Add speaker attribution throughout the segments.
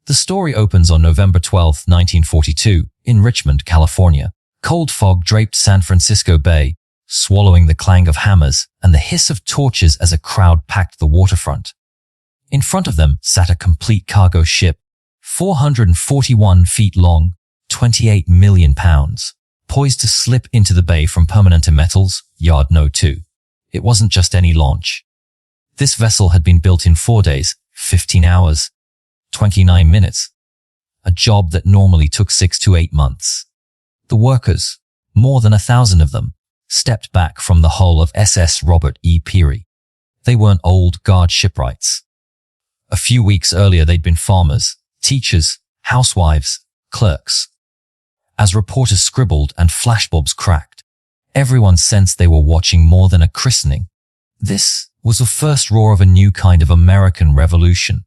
Speaker 1: The story opens on November 12, 1942, in Richmond, California. Cold fog draped San Francisco Bay, swallowing the clang of hammers and the hiss of torches as a crowd packed the waterfront. In front of them sat a complete cargo ship, 441 feet long, 28 million pounds, poised to slip into the bay from Permanente Metals, Yard No. 2. It wasn't just any launch. This vessel had been built in 4 days, 15 hours, 29 minutes, a job that normally took 6 to 8 months. The workers, more than 1,000 of them, stepped back from the hull of SS Robert E Peary. They weren't old guard shipwrights. A few weeks earlier they'd been farmers, teachers, housewives, clerks. As reporters scribbled and flashbulbs cracked, everyone sensed they were watching more than a christening. This was the first roar of a new kind of American revolution.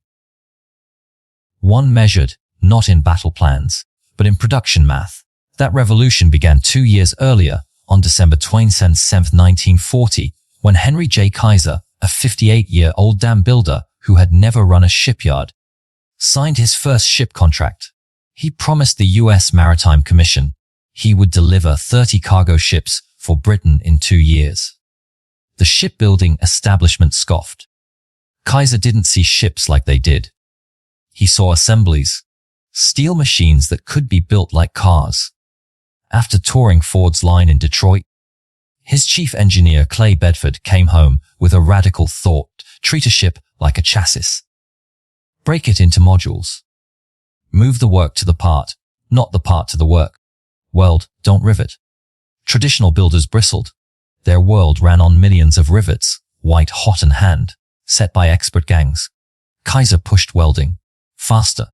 Speaker 1: One measured, not in battle plans, but in production math. That revolution began 2 years earlier, on December 27, 1940, when Henry J Kaiser, a 58-year-old dam builder who had never run a shipyard, signed his first ship contract. He promised the U.S. Maritime Commission he would deliver 30 cargo ships for Britain in 2 years. The shipbuilding establishment scoffed. Kaiser didn't see ships like they did. He saw assemblies, steel machines that could be built like cars. After touring Ford's line in Detroit, his chief engineer Clay Bedford came home with a radical thought: treat a ship like a chassis. Break it into modules. Move the work to the part, not the part to the work. Weld, don't rivet. Traditional builders bristled. Their world ran on millions of rivets, white hot in hand, set by expert gangs. Kaiser pushed welding. Faster,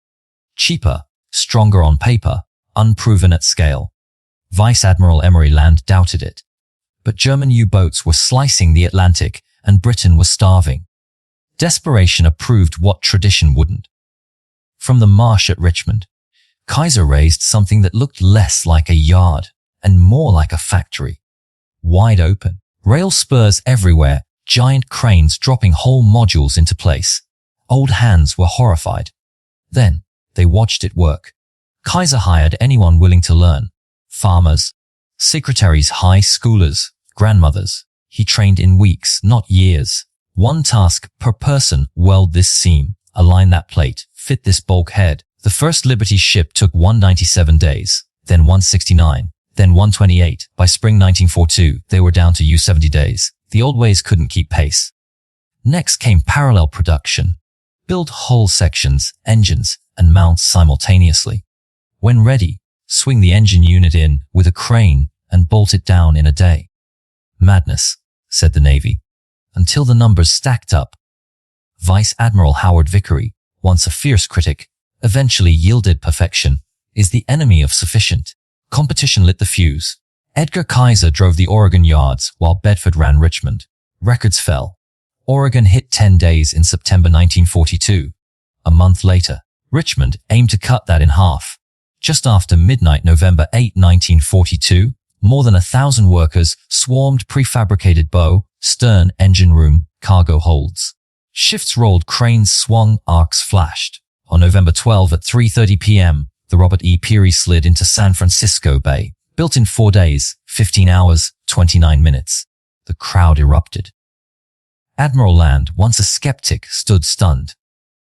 Speaker 1: cheaper, stronger on paper, unproven at scale. Vice Admiral Emery Land doubted it. But German U-boats were slicing the Atlantic and Britain was starving. Desperation approved what tradition wouldn't. From the marsh at Richmond, Kaiser raised something that looked less like a yard and more like a factory. Wide open, rail spurs everywhere, giant cranes dropping whole modules into place. Old hands were horrified. Then, they watched it work. Kaiser hired anyone willing to learn. Farmers, secretaries, high schoolers, grandmothers. He trained in weeks, not years. One task per person: weld this seam, align that plate, fit this bulkhead. The first Liberty ship took 197 days, then 169, then 128. By spring 1942, they were down to 70 days. The old ways couldn't keep pace. Next came parallel production. Build hull sections, engines, and mounts simultaneously. When ready, swing the engine unit in with a crane and bolt it down in a day. Madness, said the Navy, until the numbers stacked up. Vice Admiral Howard Vickery, once a fierce critic, eventually yielded perfection is the enemy of sufficient. Competition lit the fuse. Edgar Kaiser drove the Oregon yards while Bedford ran Richmond. Records fell. Oregon hit 10 days in September 1942. A month later, Richmond aimed to cut that in half. Just after midnight November 8, 1942, more than 1,000 workers swarmed prefabricated bow, stern, engine room, cargo holds. Shifts rolled, cranes swung, arcs flashed. On November 12 at 3:30 p.m., the Robert E Peary slid into San Francisco Bay. Built in 4 days, 15 hours, 29 minutes. The crowd erupted. Admiral Land, once a skeptic, stood stunned.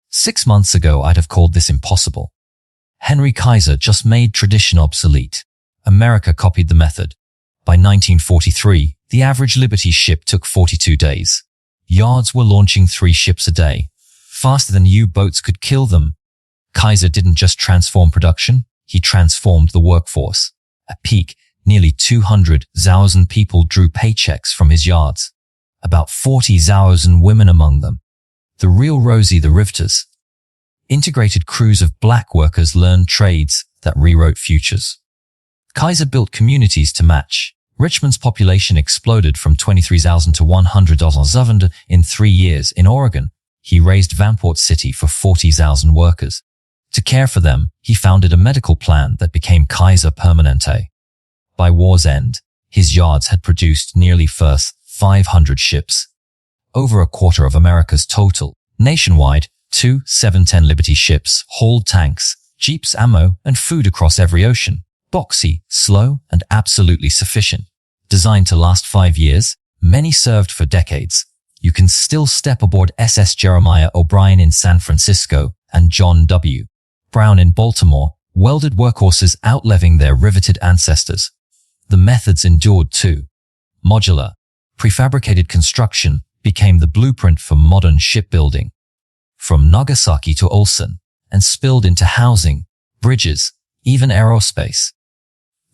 Speaker 1: 6 months ago, I'd have called this impossible. Henry Kaiser just made tradition obsolete. America copied the method. By 1943, the average Liberty ship took 42 days. Yards were launching 3 ships a day, faster than U-boats could kill them. Kaiser didn't just transform production, he transformed the workforce. At peak, nearly 200,000 people drew paychecks from his yards. About 40,000 women among them. The real Rosie the Riveters. Integrated crews of black workers learned trades that rewrote futures. Kaiser built communities to match. Richmond's population exploded from 23,000 to 100,000 in 3 years. In Oregon, he raised Vanport City for 40,000 workers. To care for them, he founded a medical plan that became Kaiser Permanente. By war's end, his yards had produced nearly 500 ships, over a quarter of America's total. Nationwide, Two 710 Liberty ships hauled tanks, jeeps, ammo, and food across every ocean. Boxy, slow, and absolutely sufficient. Designed to last 5 years, many served for decades. You can still step aboard SS Jeremiah O'Brien in San Francisco and John W. Brown in Baltimore, welded workhorses outliving their riveted ancestors. The methods endured too. Modular, prefabricated construction became the blueprint for modern shipbuilding. From Nagasaki to Ulsan, and spilled into housing, bridges, even aerospace.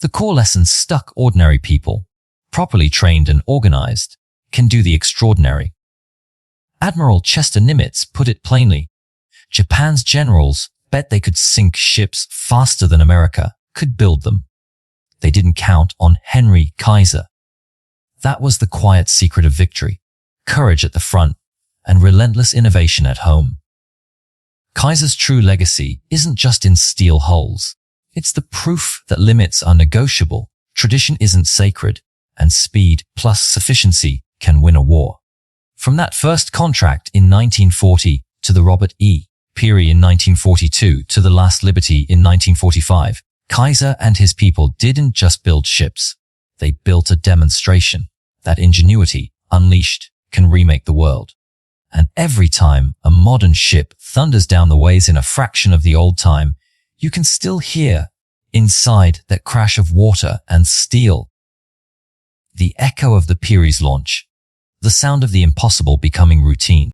Speaker 1: The core lessons stuck: ordinary people, properly trained and organized, can do the extraordinary. Admiral Chester Nimitz put it plainly. Japan's generals bet they could sink ships faster than America could build them. They didn't count on Henry Kaiser. That was the quiet secret of victory: courage at the front and relentless innovation at home. Kaiser's true legacy isn't just in steel hulls. It's the proof that limits are negotiable, tradition isn't sacred, and speed plus sufficiency can win a war. From that first contract in 1940 to the Robert E. Peary in 1942 to the last Liberty in 1945, Kaiser and his people didn't just build ships. They built a demonstration that ingenuity, unleashed, can remake the world. And every time a modern ship thunders down the ways in a fraction of the old time, you can still hear, inside, that crash of water and steel. The echo of the Peary's launch, the sound of the impossible becoming routine.